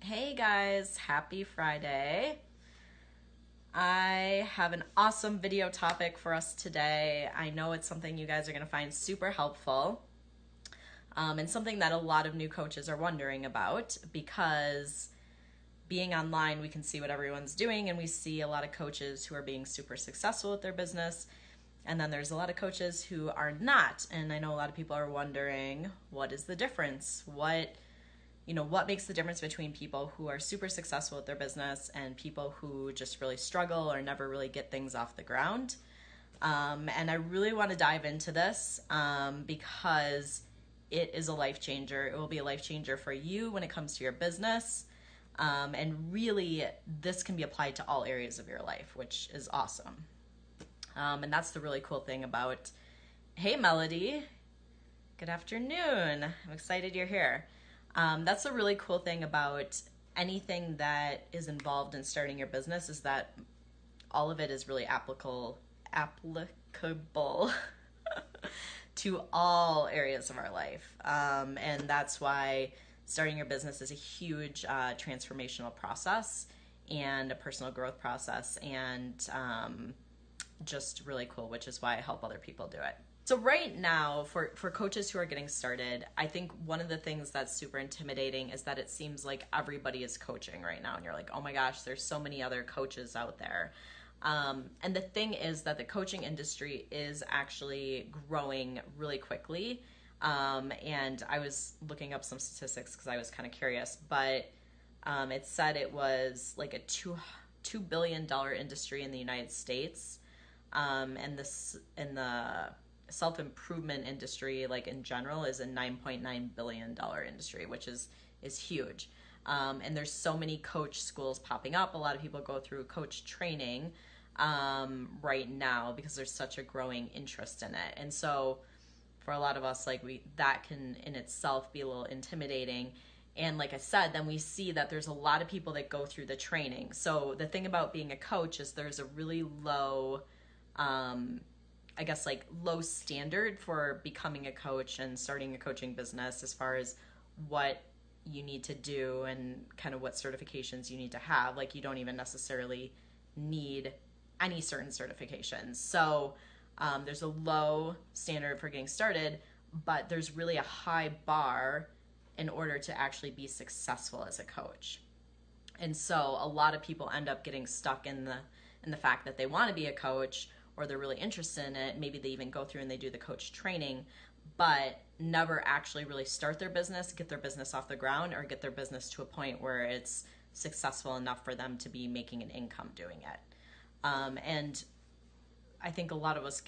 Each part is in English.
Hey guys, happy Friday. I have an awesome video topic for us today. I know it's something you guys are going to find super helpful, and something that a lot of new coaches are wondering about because being online, we can see what everyone's doing, and we see a lot of coaches who are being super successful with their business. And then there's a lot of coaches who are not. And I know a lot of people are wondering, what is the difference? What makes the difference between people who are super successful with their business and people who just really struggle or never really get things off the ground. And I really want to dive into this because it is a life changer. It will be a life changer for you when it comes to your business. And really, this can be applied to all areas of your life, which is awesome. And that's the really cool thing about, hey, Melody, good afternoon. I'm excited you're here. That's the really cool thing about anything that is involved in starting your business is that all of it is really applicable to all areas of our life. And that's why starting your business is a huge transformational process and a personal growth process, and just really cool, which is why I help other people do it. So right now, for coaches who are getting started, I think one of the things that's super intimidating is that it seems like everybody is coaching right now. And you're like, oh my gosh, there's so many other coaches out there. And the thing is that the coaching industry is actually growing really quickly. And I was looking up some statistics because I was kind of curious, but it said it was like a $2 billion industry in the United States. And this in the self-improvement industry, like in general, is a $9.9 billion industry, which is huge. And there's so many coach schools popping up. A lot of people go through coach training right now because there's such a growing interest in it. And so for a lot of us, that can in itself be a little intimidating. And like I said, then we see that there's a lot of people that go through the training. So the thing about being a coach is there's a really low low standard for becoming a coach and starting a coaching business as far as what you need to do and kind of what certifications you need to have. Like, you don't even necessarily need any certain certifications. So there's a low standard for getting started, but there's really a high bar in order to actually be successful as a coach. And so a lot of people end up getting stuck in the fact that they want to be a coach, or they're really interested in it. Maybe they even go through and they do the coach training, but never actually really start their business, get their business off the ground, or get their business to a point where it's successful enough for them to be making an income doing it. And I think a lot of us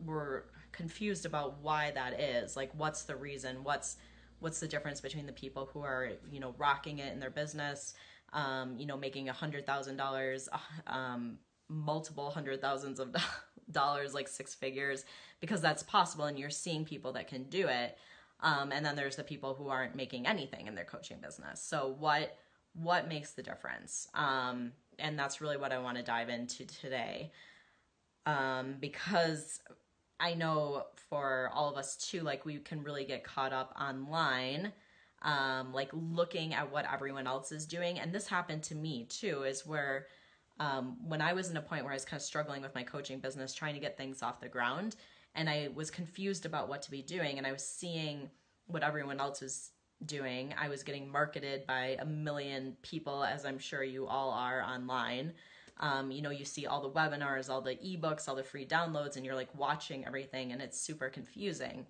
we're confused about why that is. Like, what's the reason? What's the difference between the people who are, rocking it in their business, making $100,000, multiple hundred thousands of dollars, like six figures, because that's possible, and you're seeing people that can do it. And then there's the people who aren't making anything in their coaching business. So what makes the difference? And that's really what I want to dive into today. Because I know for all of us too, like, we can really get caught up online, like looking at what everyone else is doing. And this happened to me too, is where when I was in a point where I was kind of struggling with my coaching business, trying to get things off the ground, and I was confused about what to be doing, and I was seeing what everyone else was doing. I was getting marketed by a million people, as I'm sure you all are online. You see all the webinars, all the ebooks, all the free downloads, and you're like watching everything, and it's super confusing.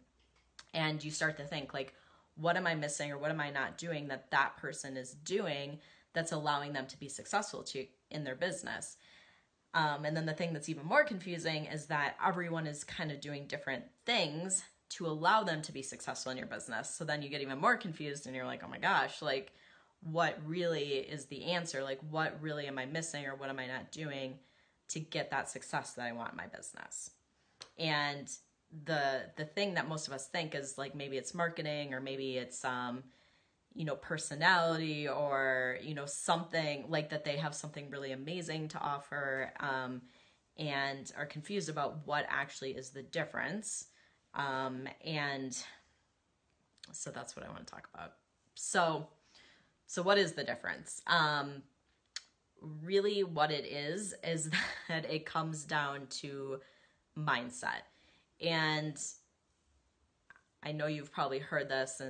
And you start to think, like, what am I missing, or what am I not doing that person is doing that's allowing them to be successful in their business? And then the thing that's even more confusing is that everyone is kind of doing different things to allow them to be successful in your business. So then you get even more confused, and you're like, oh my gosh, like, what really is the answer? Like, what really am I missing, or what am I not doing to get that success that I want in my business? And the thing that most of us think is, like, maybe it's marketing, or maybe it's personality, or something like that. They have something really amazing to offer, and are confused about what actually is the difference. And so that's what I want to talk about. So So what is the difference? Really what it is that it comes down to mindset. And I know you've probably heard this,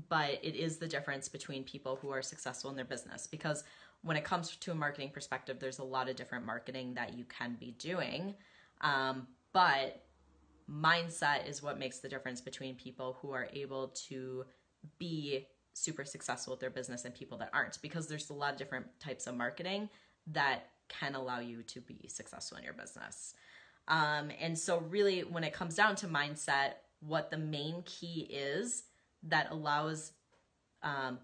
but it is the difference between people who are successful in their business. Because when it comes to a marketing perspective, there's a lot of different marketing that you can be doing. But mindset is what makes the difference between people who are able to be super successful with their business and people that aren't, because there's a lot of different types of marketing that can allow you to be successful in your business. And so really when it comes down to mindset, what the main key is that allows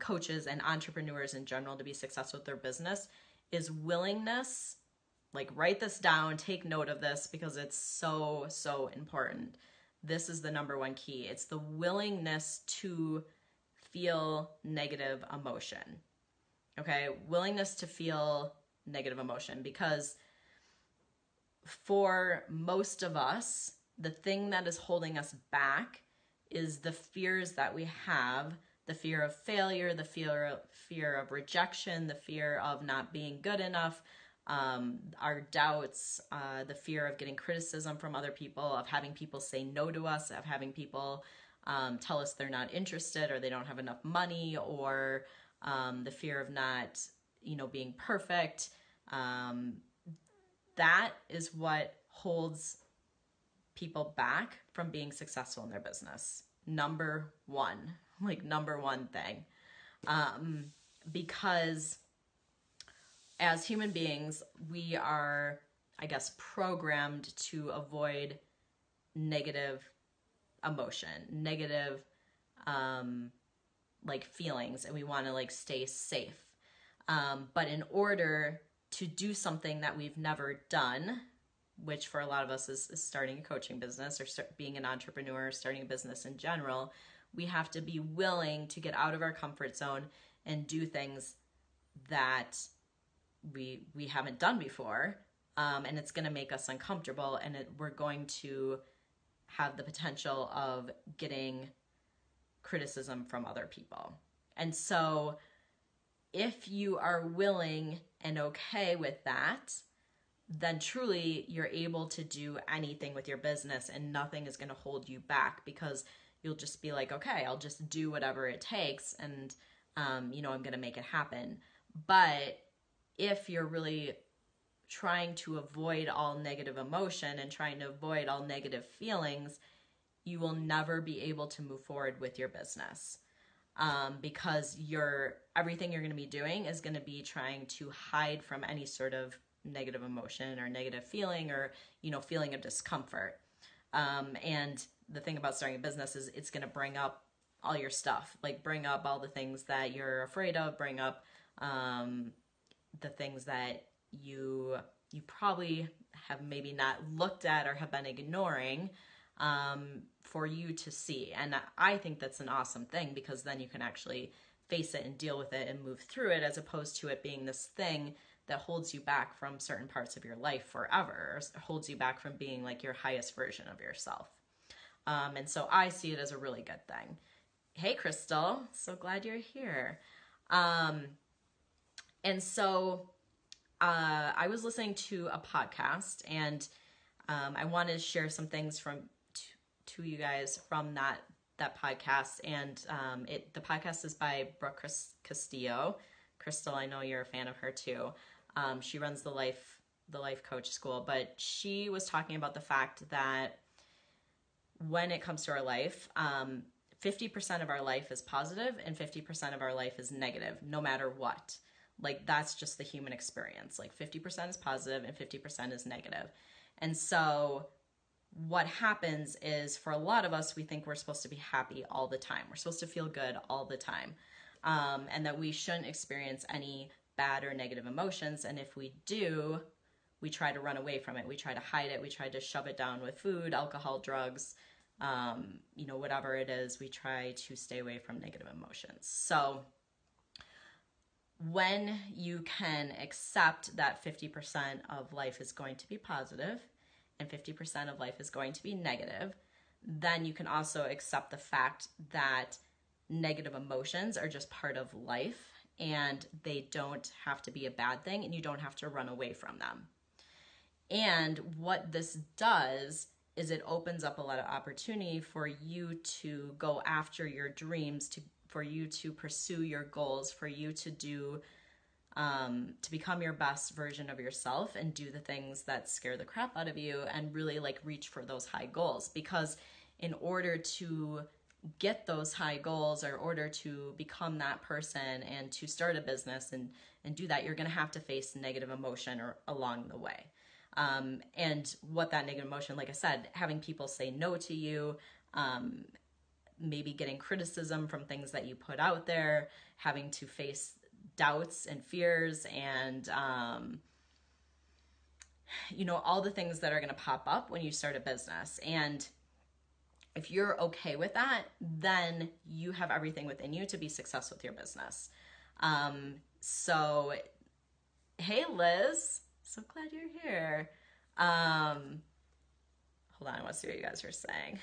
coaches and entrepreneurs in general to be successful with their business is willingness. Like, write this down, take note of this, because it's so, so important. This is the number one key. It's the willingness to feel negative emotion. Okay? Willingness to feel negative emotion, because for most of us, the thing that is holding us back is the fears that we have, the fear of failure, the fear of rejection, the fear of not being good enough, our doubts, the fear of getting criticism from other people, of having people say no to us, of having people tell us they're not interested or they don't have enough money, or the fear of not, being perfect. That is what holds people back from being successful in their business. Number one thing. Because as human beings, we are, I guess, programmed to avoid negative emotion, negative, feelings, and we want to stay safe. But in order to do something that we've never done, which for a lot of us is starting a coaching business or being an entrepreneur, starting a business in general, we have to be willing to get out of our comfort zone and do things that we haven't done before, and it's going to make us uncomfortable, and we're going to have the potential of getting criticism from other people. And so if you are willing and okay with that, then truly you're able to do anything with your business, and nothing is going to hold you back, because you'll just be like, okay, I'll just do whatever it takes, and I'm going to make it happen. But if you're really trying to avoid all negative emotion and trying to avoid all negative feelings, you will never be able to move forward with your business, because everything you're going to be doing is going to be trying to hide from any sort of negative emotion or negative feeling, or feeling of discomfort. And the thing about starting a business is it's going to bring up all your stuff, bring up all the things that you're afraid of, bring up the things that you probably have maybe not looked at or have been ignoring, for you to see. And I think that's an awesome thing, because then you can actually face it and deal with it and move through it, as opposed to it being this thing that holds you back from certain parts of your life forever, or holds you back from being your highest version of yourself. And so I see it as a really good thing. Hey, Crystal, so glad you're here. And so I was listening to a podcast, and I wanted to share some things to you guys from that podcast. And the podcast is by Brooke Castillo. Crystal, I know you're a fan of her too. She runs the Life Coach School, but she was talking about the fact that when it comes to our life, 50% of our life is positive and 50% of our life is negative, no matter what. That's just the human experience. 50% is positive and 50% is negative. And so what happens is, for a lot of us, we think we're supposed to be happy all the time. We're supposed to feel good all the time. And that we shouldn't experience any bad or negative emotions. And if we do, we try to run away from it. We try to hide it. We try to shove it down with food, alcohol, drugs, whatever it is. We try to stay away from negative emotions. So when you can accept that 50% of life is going to be positive and 50% of life is going to be negative, then you can also accept the fact that negative emotions are just part of life, and they don't have to be a bad thing, and you don't have to run away from them. And what this does is it opens up a lot of opportunity for you to go after your dreams, for you to pursue your goals, for you to do to become your best version of yourself and do the things that scare the crap out of you and really like reach for those high goals. Because in order to get those high goals, or in order to become that person and to start a business and do that, you're going to have to face negative emotion along the way. And what that negative emotion, like I said, having people say no to you, maybe getting criticism from things that you put out there, having to face doubts and fears and, all the things that are going to pop up when you start a business. And if you're okay with that, then you have everything within you to be successful with your business. So, hey, Liz, so glad you're here. Hold on, I want to see what you guys are saying.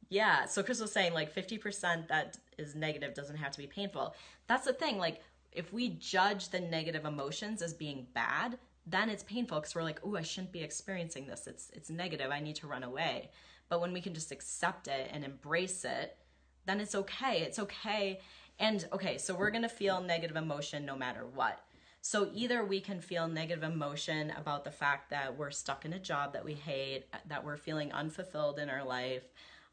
Yeah, so Chris was saying like 50% that is negative doesn't have to be painful. That's the thing, like if we judge the negative emotions as being bad, then it's painful because we're like, oh, I shouldn't be experiencing this. It's negative. I need to run away. But when we can just accept it and embrace it, then it's okay. It's okay. And okay, so we're going to feel negative emotion no matter what. So either we can feel negative emotion about the fact that we're stuck in a job that we hate, that we're feeling unfulfilled in our life,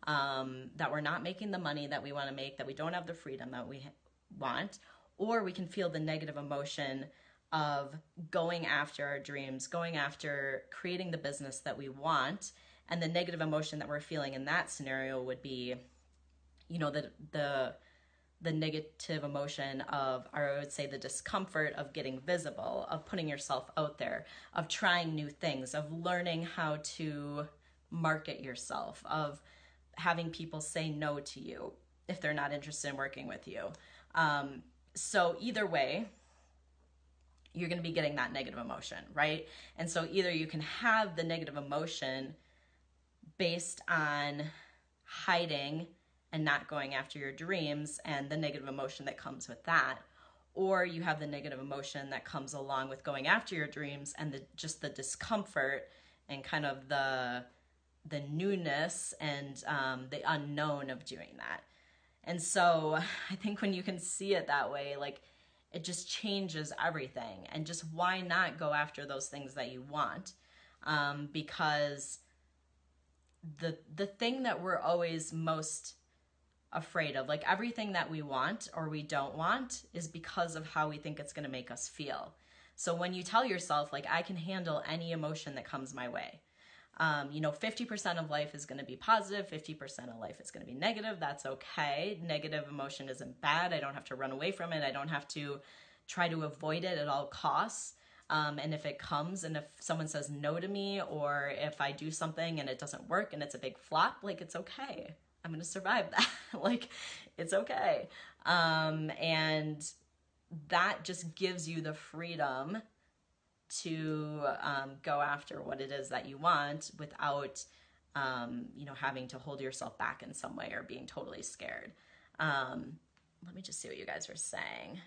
that we're not making the money that we want to make, that we don't have the freedom that we want, or we can feel the negative emotion of going after our dreams, going after creating the business that we want. And the negative emotion that we're feeling in that scenario would be, the negative emotion of, or I would say the discomfort of getting visible, of putting yourself out there, of trying new things, of learning how to market yourself, of having people say no to you if they're not interested in working with you. So either way, you're going to be getting that negative emotion, right? And so either you can have the negative emotion based on hiding and not going after your dreams and the negative emotion that comes with that, or you have the negative emotion that comes along with going after your dreams and just the discomfort and kind of the newness and the unknown of doing that. And so I think when you can see it that way, like it just changes everything. And just why not go after those things that you want? Because the thing that we're always most afraid of, like everything that we want or we don't want, is because of how we think it's going to make us feel. So when you tell yourself, like, I can handle any emotion that comes my way, 50% of life is going to be positive, 50% of life is going to be negative. That's okay. Negative emotion isn't bad. I don't have to run away from it. I don't have to try to avoid it at all costs. And if it comes and if someone says no to me, or if I do something and it doesn't work and it's a big flop, like, it's okay. I'm going to survive that. Like, it's okay. And that just gives you the freedom to go after what it is that you want without, having to hold yourself back in some way or being totally scared. Let me just see what you guys are saying.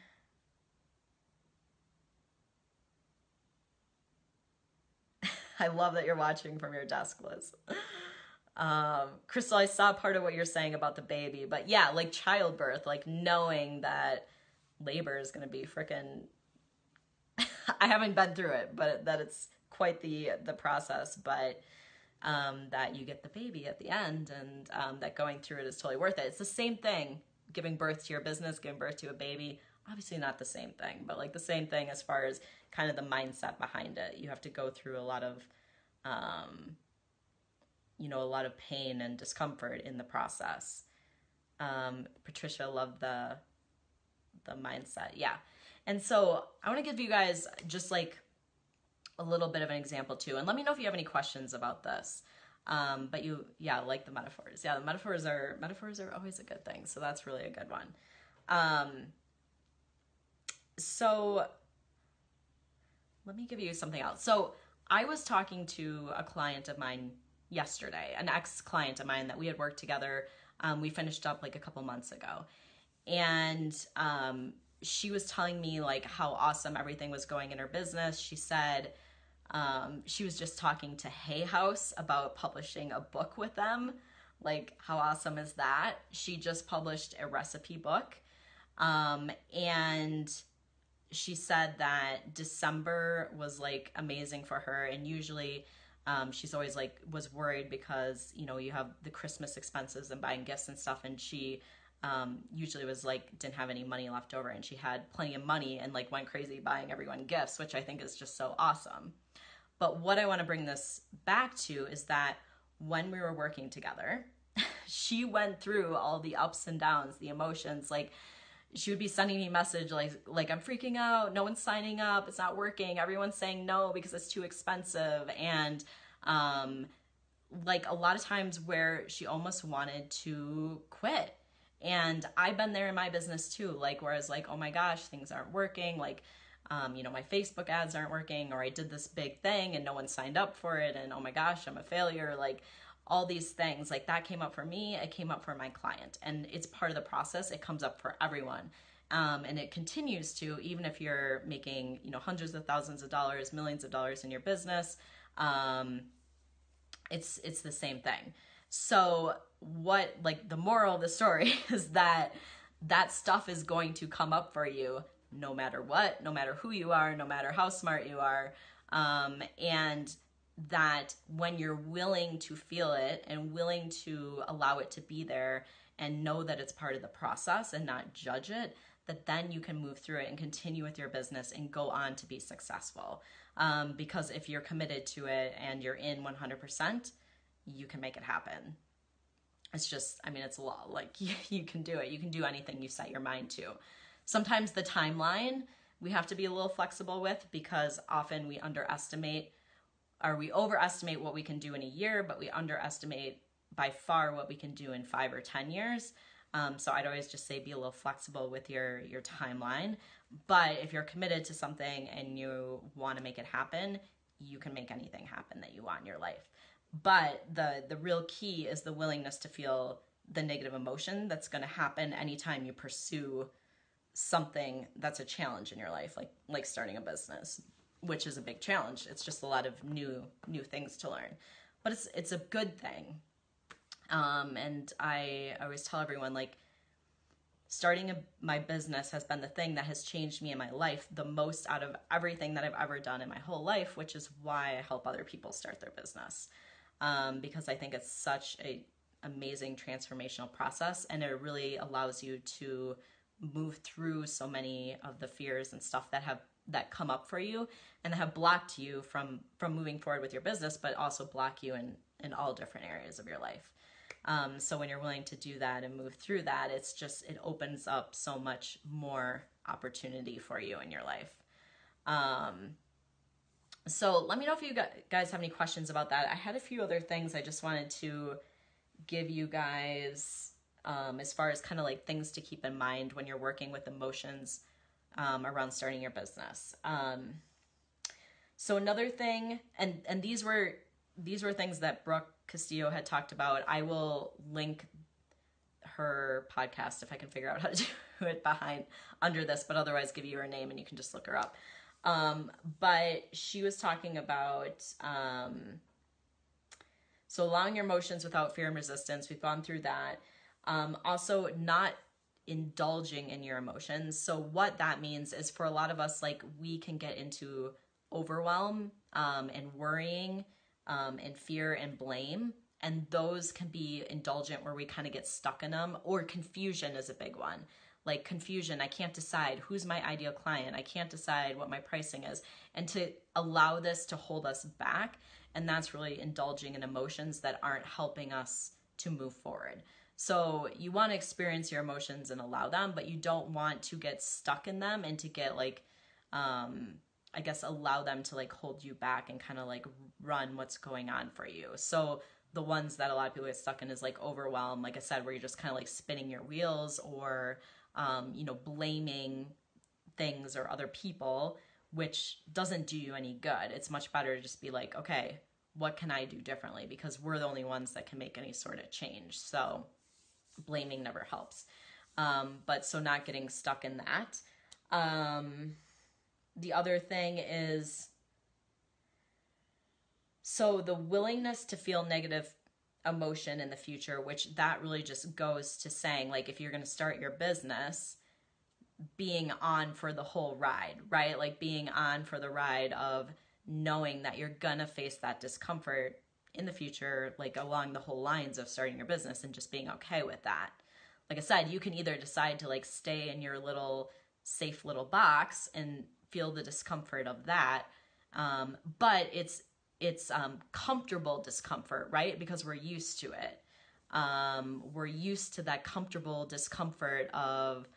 I love that you're watching from your desk, Liz. Crystal, I saw part of what you're saying about the baby, but yeah, like childbirth, like knowing that labor is going to be freaking, I haven't been through it, but that it's quite the process, but that you get the baby at the end, and that going through it is totally worth it. It's the same thing, giving birth to your business, giving birth to a baby. Obviously not the same thing, but like the same thing as far as kind of the mindset behind it. You have to go through a lot of, a lot of pain and discomfort in the process. Patricia loved the mindset. Yeah. And so I want to give you guys just like a little bit of an example too. And let me know if you have any questions about this. But like the metaphors. Yeah, the metaphors are always a good thing. So that's really a good one. So let me give you something else. So I was talking to a client of mine yesterday, an ex-client of mine that we had worked together. We finished up like a couple months ago. And she was telling me like how awesome everything was going in her business. She said she was just talking to Hay House about publishing a book with them. Like, how awesome is that? She just published a recipe book. And she said that December was like amazing for her. And usually she's always like was worried because, you know, you have the Christmas expenses and buying gifts and stuff. And she usually was like, didn't have any money left over, and she had plenty of money and like went crazy buying everyone gifts, which I think is just so awesome. But what I want to bring this back to is that when we were working together, she went through all the ups and downs, the emotions. Like, she would be sending me a message like I'm freaking out, no one's signing up, it's not working, everyone's saying no because it's too expensive. And like a lot of times where she almost wanted to quit. And I've been there in my business too, like where I was like, oh my gosh, things aren't working, like you know, my Facebook ads aren't working, or I did this big thing and no one signed up for it, and oh my gosh, I'm a failure. Like, all these things, like that came up for me, it came up for my client, and it's part of the process. It comes up for everyone. And it continues to, even if you're making, you know, hundreds of thousands of dollars, millions of dollars in your business, it's the same thing. So what, like, the moral of the story is that stuff is going to come up for you no matter what, no matter who you are, no matter how smart you are. And that when you're willing to feel it and willing to allow it to be there and know that it's part of the process and not judge it, that then you can move through it and continue with your business and go on to be successful. Because if you're committed to it and you're in 100%, you can make it happen. It's just, I mean, it's a law. Like, you can do it. You can do anything you set your mind to. Sometimes the timeline we have to be a little flexible with, because often we overestimate what we can do in a year, but we underestimate by far what we can do in 5 or 10 years. So I'd always just say be a little flexible with your timeline. But if you're committed to something and you want to make it happen, you can make anything happen that you want in your life. But the real key is the willingness to feel the negative emotion that's going to happen anytime you pursue something that's a challenge in your life, like starting a business, which is a big challenge. It's just a lot of new things to learn, but it's a good thing. And I always tell everyone, like, starting my business has been the thing that has changed me in my life the most out of everything that I've ever done in my whole life, which is why I help other people start their business. Because I think it's such a amazing transformational process, and it really allows you to move through so many of the fears and stuff that come up for you and that have blocked you from moving forward with your business, but also block you in all different areas of your life. So when you're willing to do that and move through that, it opens up so much more opportunity for you in your life. So let me know if you guys have any questions about that. I had a few other things I just wanted to give you guys as far as kind of like things to keep in mind when you're working with emotions around starting your business. So another thing, and these were things that Brooke Castillo had talked about. I will link her podcast if I can figure out how to do it under this, but otherwise give you her name and you can just look her up. But she was talking about so allowing your emotions without fear and resistance. We've gone through that. Also not indulging in your emotions. So what that means is, for a lot of us, like, we can get into overwhelm and worrying and fear and blame, and those can be indulgent where we kind of get stuck in them. Or confusion is a big one. Like confusion, I can't decide who's my ideal client, I can't decide what my pricing is, and to allow this to hold us back, and that's really indulging in emotions that aren't helping us to move forward. So you want to experience your emotions and allow them, but you don't want to get stuck in them and to get like, I guess, allow them to like hold you back and kind of like run what's going on for you. So the ones that a lot of people get stuck in is like overwhelm, like I said, where you're just kind of like spinning your wheels, or, blaming things or other people, which doesn't do you any good. It's much better to just be like, okay, what can I do differently? Because we're the only ones that can make any sort of change. So blaming never helps. But so not getting stuck in that. The other thing is, so the willingness to feel negative emotion in the future, which that really just goes to saying, like, if you're going to start your business, being on for the whole ride, right? Like being on for the ride of knowing that you're going to face that discomfort in the future, like along the whole lines of starting your business, and just being okay with that. Like I said, you can either decide to like stay in your little safe little box and feel the discomfort of that. But it's comfortable discomfort, right? Because we're used to it. We're used to that comfortable discomfort of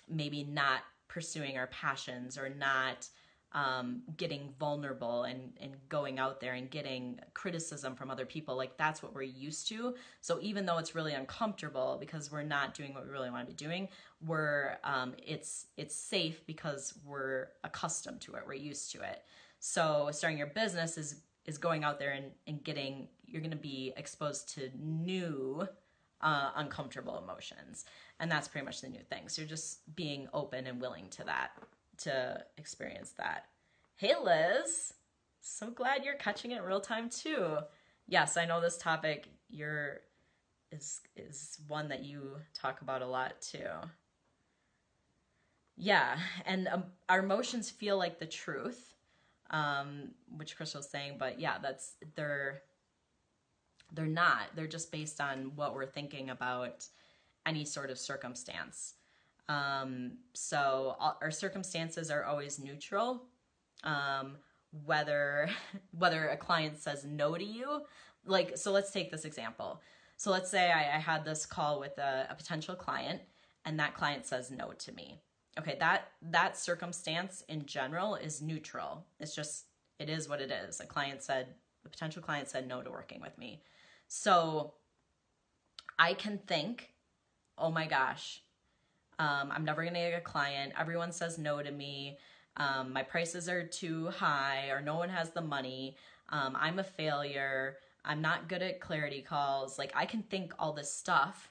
maybe not pursuing our passions, or not getting vulnerable and going out there and getting criticism from other people. Like that's what we're used to. So even though it's really uncomfortable because we're not doing what we really want to be doing, we're it's safe because we're accustomed to it. We're used to it. So starting your business is going out there and getting, you're going to be exposed to new uncomfortable emotions. And that's pretty much the new thing. So you're just being open and willing to that, to experience that. Hey, Liz, so glad you're catching it real time too. Yes, I know this topic is one that you talk about a lot too. Yeah, and our emotions feel like the truth, which Crystal's saying, but yeah, they're not. They're just based on what we're thinking about any sort of circumstance. So our circumstances are always neutral. Whether a client says no to you, like, so let's take this example. So let's say I had this call with a potential client, and that client says no to me. Okay, that circumstance in general is neutral. It's just, it is what it is. A potential client said no to working with me. So I can think, oh my gosh, I'm never going to get a client. Everyone says no to me. My prices are too high, or no one has the money. I'm a failure. I'm not good at clarity calls. Like I can think all this stuff,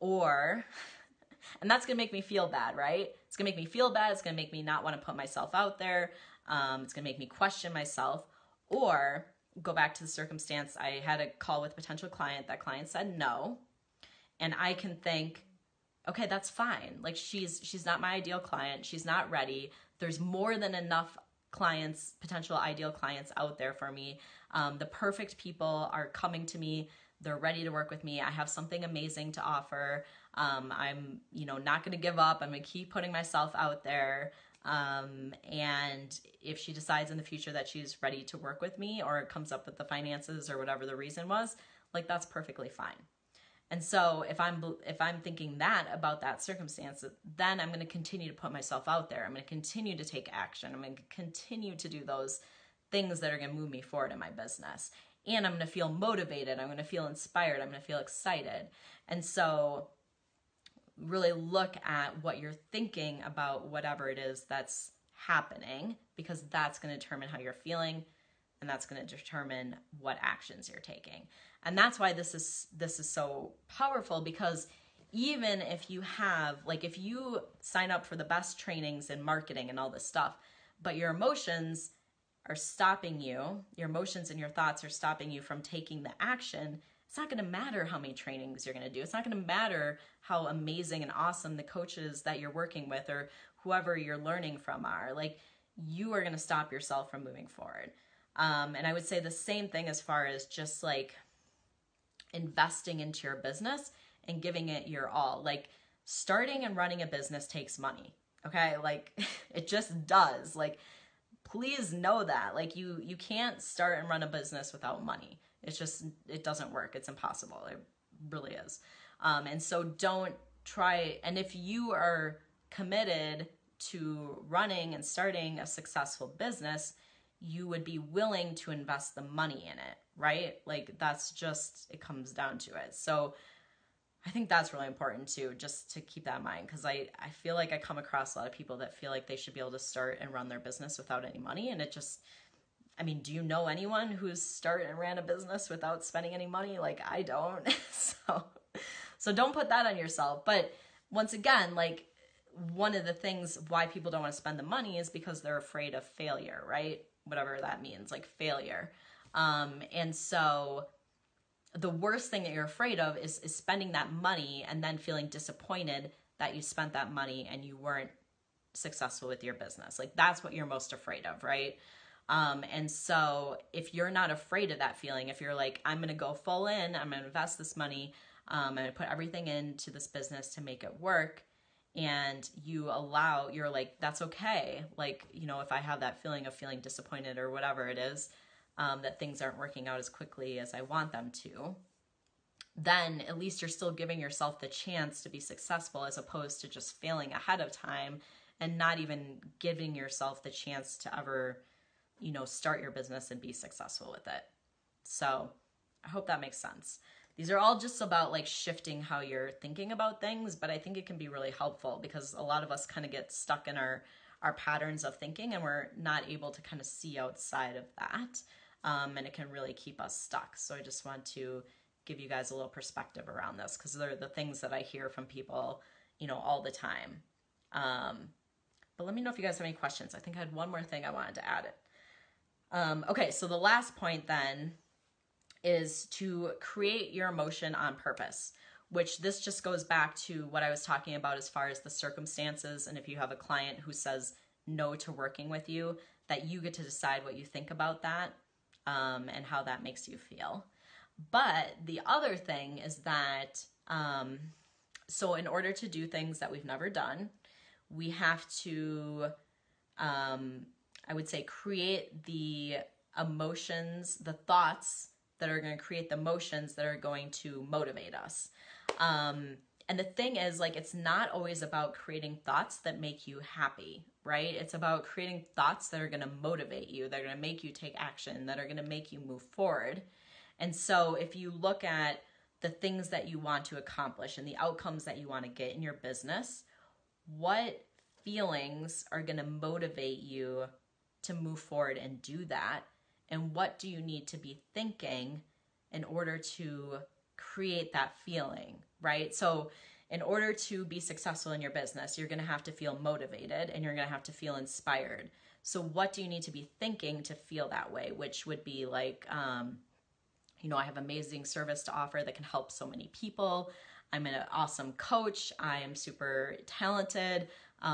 and that's going to make me feel bad, right? It's going to make me feel bad. It's going to make me not want to put myself out there. It's going to make me question myself. Or go back to the circumstance. I had a call with a potential client. That client said no. And I can think, okay, that's fine. Like she's not my ideal client. She's not ready. There's more than enough clients, potential ideal clients out there for me. The perfect people are coming to me. They're ready to work with me. I have something amazing to offer. I'm, not going to give up. I'm going to keep putting myself out there. And if she decides in the future that she's ready to work with me, or comes up with the finances or whatever the reason was, like that's perfectly fine. And so if I'm thinking that about that circumstance, then I'm going to continue to put myself out there. I'm going to continue to take action. I'm going to continue to do those things that are going to move me forward in my business. And I'm going to feel motivated. I'm going to feel inspired. I'm going to feel excited. And so really look at what you're thinking about whatever it is that's happening, because that's going to determine how you're feeling, and that's going to determine what actions you're taking. And that's why this is so powerful, because even if you have, like, if you sign up for the best trainings in marketing and all this stuff, but your emotions are stopping you, your emotions and your thoughts are stopping you from taking the action, it's not going to matter how many trainings you're going to do. It's not going to matter how amazing and awesome the coaches that you're working with or whoever you're learning from are. Like, you are going to stop yourself from moving forward. And I would say the same thing as far as just like investing into your business and giving it your all. Like, starting and running a business takes money. Okay. Like it just does. Like, please know that. Like, you can't start and run a business without money. It's just, it doesn't work. It's impossible. It really is. And so don't try. And if you are committed to running and starting a successful business, you would be willing to invest the money in it, right? Like, that's just, it comes down to it. So I think that's really important too, just to keep that in mind. Cause I feel like I come across a lot of people that feel like they should be able to start and run their business without any money. And I mean, do you know anyone who's started and ran a business without spending any money? Like, I don't. So don't put that on yourself. But once again, like, one of the things why people don't want to spend the money is because they're afraid of failure, right? Whatever that means, like failure. And so the worst thing that you're afraid of is spending that money and then feeling disappointed that you spent that money and you weren't successful with your business. Like, that's what you're most afraid of, right? And so if you're not afraid of that feeling, if you're like, I'm going to go full in, I'm going to invest this money, I'm going to put everything into this business to make it work, and you're like, that's okay. Like, you know, if I have that feeling of feeling disappointed or whatever it is, that things aren't working out as quickly as I want them to, then at least you're still giving yourself the chance to be successful, as opposed to just failing ahead of time and not even giving yourself the chance to ever, you know, start your business and be successful with it. So I hope that makes sense. These are all just about like shifting how you're thinking about things, but I think it can be really helpful because a lot of us kind of get stuck in our patterns of thinking, and we're not able to kind of see outside of that. And it can really keep us stuck. So I just want to give you guys a little perspective around this, because they're the things that I hear from people, you know, all the time. But let me know if you guys have any questions. I think I had one more thing I wanted to add it. Okay, so the last point then is to create your emotion on purpose, which this just goes back to what I was talking about as far as the circumstances. And if you have a client who says no to working with you, that you get to decide what you think about that, and how that makes you feel. But the other thing is that, so in order to do things that we've never done, we have to, I would say, create the emotions, the thoughts that are going to create the emotions that are going to motivate us. And the thing is, like, it's not always about creating thoughts that make you happy, right? It's about creating thoughts that are going to motivate you, that are going to make you take action, that are going to make you move forward. And so if you look at the things that you want to accomplish and the outcomes that you want to get in your business, what feelings are going to motivate you to move forward and do that? And what do you need to be thinking in order to create that feeling, right? So in order to be successful in your business, you're going to have to feel motivated and you're going to have to feel inspired. So what do you need to be thinking to feel that way? Which would be like, you know, I have amazing service to offer that can help so many people. I'm an awesome coach. I am super talented.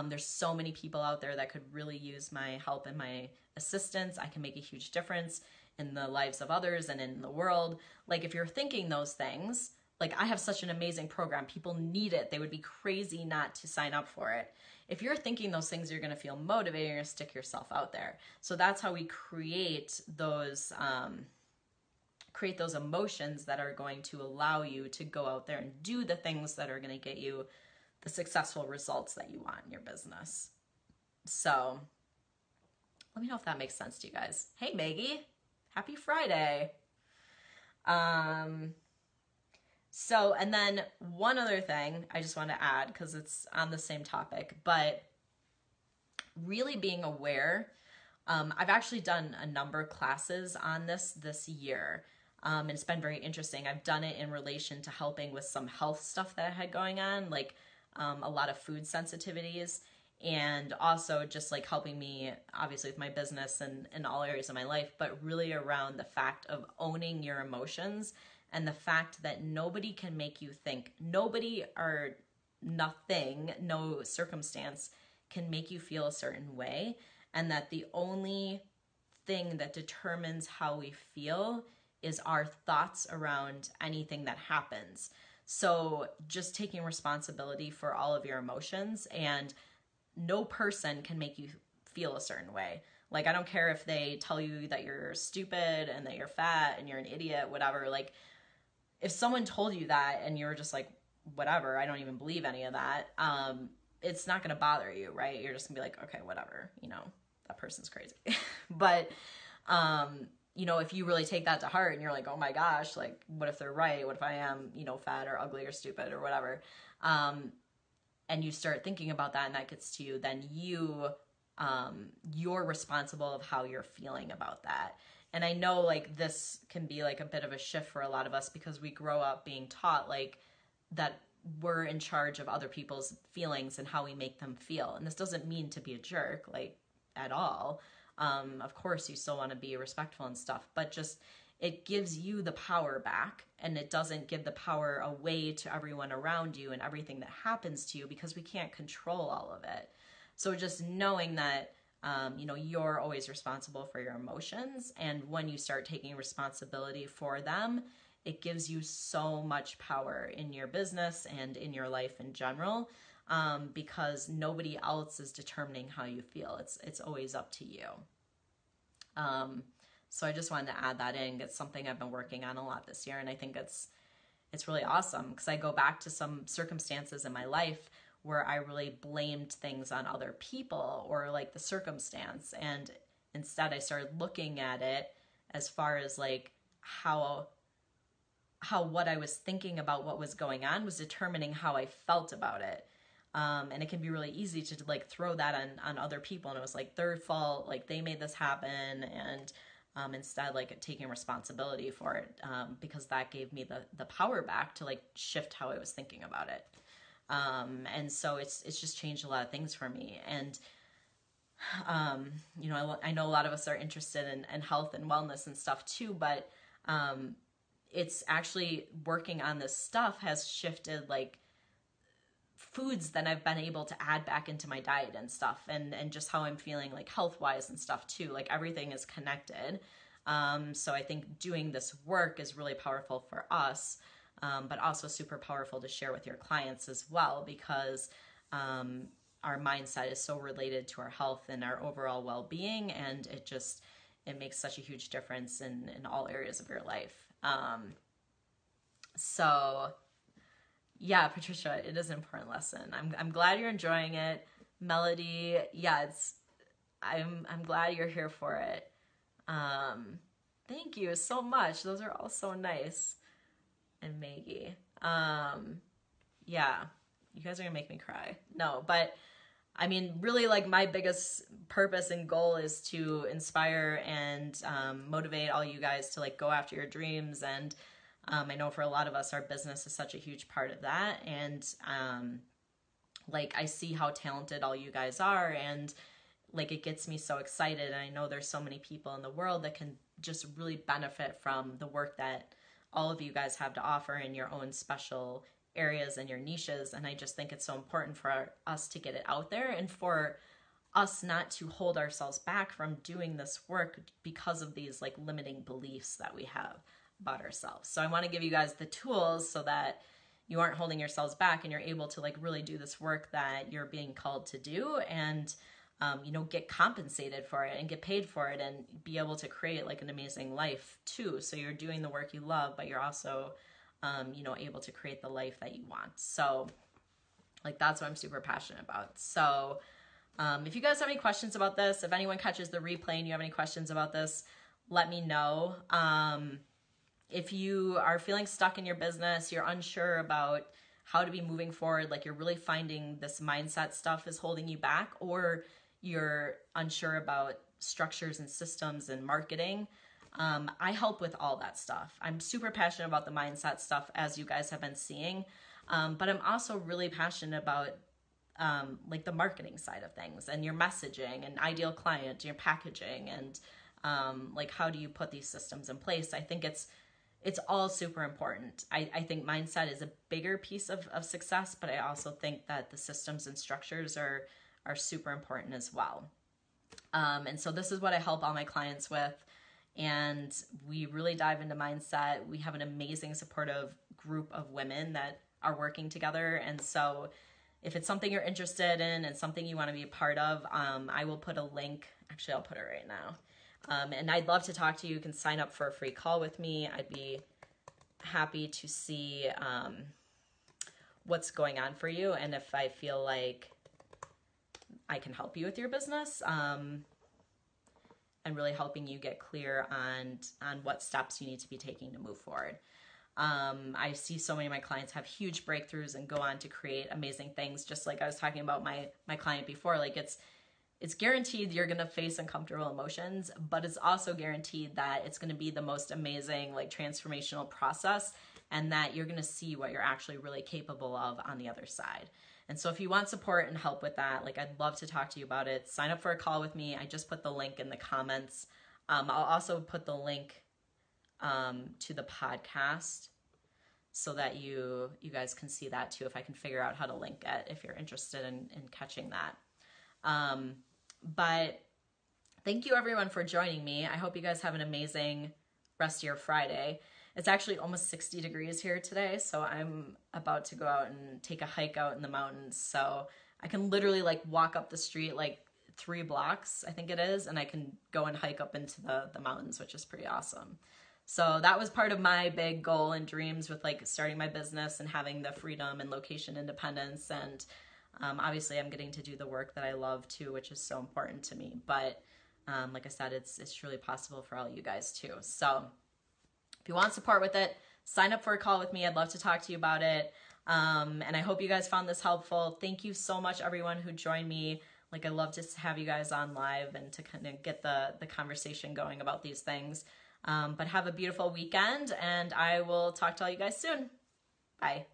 There's so many people out there that could really use my help and my assistance. I can make a huge difference in the lives of others and in the world. Like, if you're thinking those things, like, I have such an amazing program. People need it. They would be crazy not to sign up for it. If you're thinking those things, you're going to feel motivated. You're going to stick yourself out there. So that's how we create those emotions that are going to allow you to go out there and do the things that are going to get you the successful results that you want in your business. So let me know if that makes sense to you guys. Hey, Maggie, happy Friday. So, and then one other thing I just want to add, because it's on the same topic, but really being aware. I've actually done a number of classes on this year. And it's been very interesting. I've done it in relation to helping with some health stuff that I had going on, like a lot of food sensitivities, and also just like helping me obviously with my business and in all areas of my life, but really around the fact of owning your emotions and the fact that nobody can make you think. Nobody or nothing, no circumstance can make you feel a certain way, and that the only thing that determines how we feel is our thoughts around anything that happens. So just taking responsibility for all of your emotions, and no person can make you feel a certain way. Like, I don't care if they tell you that you're stupid and that you're fat and you're an idiot, whatever. Like, if someone told you that and you're just like, whatever, I don't even believe any of that, it's not going to bother you, right? You're just gonna be like, okay, whatever, you know, that person's crazy. But, you know, if you really take that to heart and you're like, oh my gosh, like, what if they're right? What if I am, you know, fat or ugly or stupid or whatever? And you start thinking about that and that gets to you, then you you're responsible of how you're feeling about that. And I know like this can be like a bit of a shift for a lot of us because we grow up being taught like that we're in charge of other people's feelings and how we make them feel. And this doesn't mean to be a jerk, like at all. Of course you still want to be respectful and stuff, but just it gives you the power back, and it doesn't give the power away to everyone around you and everything that happens to you, because we can't control all of it. So just knowing that, you're always responsible for your emotions. And when you start taking responsibility for them, it gives you so much power in your business and in your life in general, because nobody else is determining how you feel. It's always up to you. So I just wanted to add that in. It's something I've been working on a lot this year, and I think it's really awesome because I go back to some circumstances in my life where I really blamed things on other people or like the circumstance, and instead I started looking at it as far as like how what I was thinking about what was going on was determining how I felt about it. And it can be really easy to like throw that on other people, and it was like their fault, like they made this happen, and instead like taking responsibility for it, because that gave me the power back to like shift how I was thinking about it. And so it's just changed a lot of things for me. And I know a lot of us are interested in health and wellness and stuff too, but it's actually working on this stuff has shifted like foods that I've been able to add back into my diet and stuff, and just how I'm feeling like health wise and stuff too. Like everything is connected. So I think doing this work is really powerful for us, but also super powerful to share with your clients as well, because our mindset is so related to our health and our overall well-being, and it makes such a huge difference in all areas of your life. So yeah, Patricia, it is an important lesson. I'm glad you're enjoying it. Melody, yeah, I'm glad you're here for it. Thank you so much. Those are all so nice. And Maggie. Yeah, you guys are gonna make me cry. No, but I mean, really like my biggest purpose and goal is to inspire and motivate all you guys to like go after your dreams. And I know for a lot of us, our business is such a huge part of that. And like I see how talented all you guys are, and like it gets me so excited. And I know there's so many people in the world that can just really benefit from the work that all of you guys have to offer in your own special areas and your niches. And I just think it's so important for us to get it out there, and for us not to hold ourselves back from doing this work because of these like limiting beliefs that we have about ourselves. So I want to give you guys the tools so that you aren't holding yourselves back, and you're able to like really do this work that you're being called to do, and get compensated for it and get paid for it, and be able to create like an amazing life too. So you're doing the work you love, but you're also, able to create the life that you want. So like, that's what I'm super passionate about. So if you guys have any questions about this, if anyone catches the replay and you have any questions about this, let me know. If you are feeling stuck in your business, you're unsure about how to be moving forward, like you're really finding this mindset stuff is holding you back, or you're unsure about structures and systems and marketing, I help with all that stuff. I'm super passionate about the mindset stuff, as you guys have been seeing, but I'm also really passionate about like the marketing side of things, and your messaging and ideal client, your packaging, and like how do you put these systems in place. I think it's all super important. I think mindset is a bigger piece of success, but I also think that the systems and structures are super important as well. And so this is what I help all my clients with. And we really dive into mindset. We have an amazing supportive group of women that are working together. And so if it's something you're interested in and something you want to be a part of, I will put a link. Actually, I'll put it right now. And I'd love to talk to you. You can sign up for a free call with me. I'd be happy to see what's going on for you, and if I feel like I can help you with your business, and really helping you get clear on what steps you need to be taking to move forward. I see so many of my clients have huge breakthroughs and go on to create amazing things. Just like I was talking about my client before, like it's guaranteed you're going to face uncomfortable emotions, but it's also guaranteed that it's going to be the most amazing, like, transformational process, and that you're going to see what you're actually really capable of on the other side. And so if you want support and help with that, like, I'd love to talk to you about it. Sign up for a call with me. I just put the link in the comments. I'll also put the link to the podcast so that you guys can see that too, if I can figure out how to link it, if you're interested in catching that. But thank you everyone for joining me. I hope you guys have an amazing rest of your Friday. It's actually almost 60 degrees here today, so I'm about to go out and take a hike out in the mountains. So I can literally like walk up the street like 3 blocks, I think it is, and I can go and hike up into the mountains, which is pretty awesome. So that was part of my big goal and dreams with like starting my business and having the freedom and location independence. And obviously I'm getting to do the work that I love too, which is so important to me. But like I said, it's truly possible for all you guys too. So if you want support with it, sign up for a call with me. I'd love to talk to you about it. And I hope you guys found this helpful. Thank you so much, everyone who joined me. Like, I love to have you guys on live and to kind of get the conversation going about these things. But have a beautiful weekend, and I will talk to all you guys soon. Bye.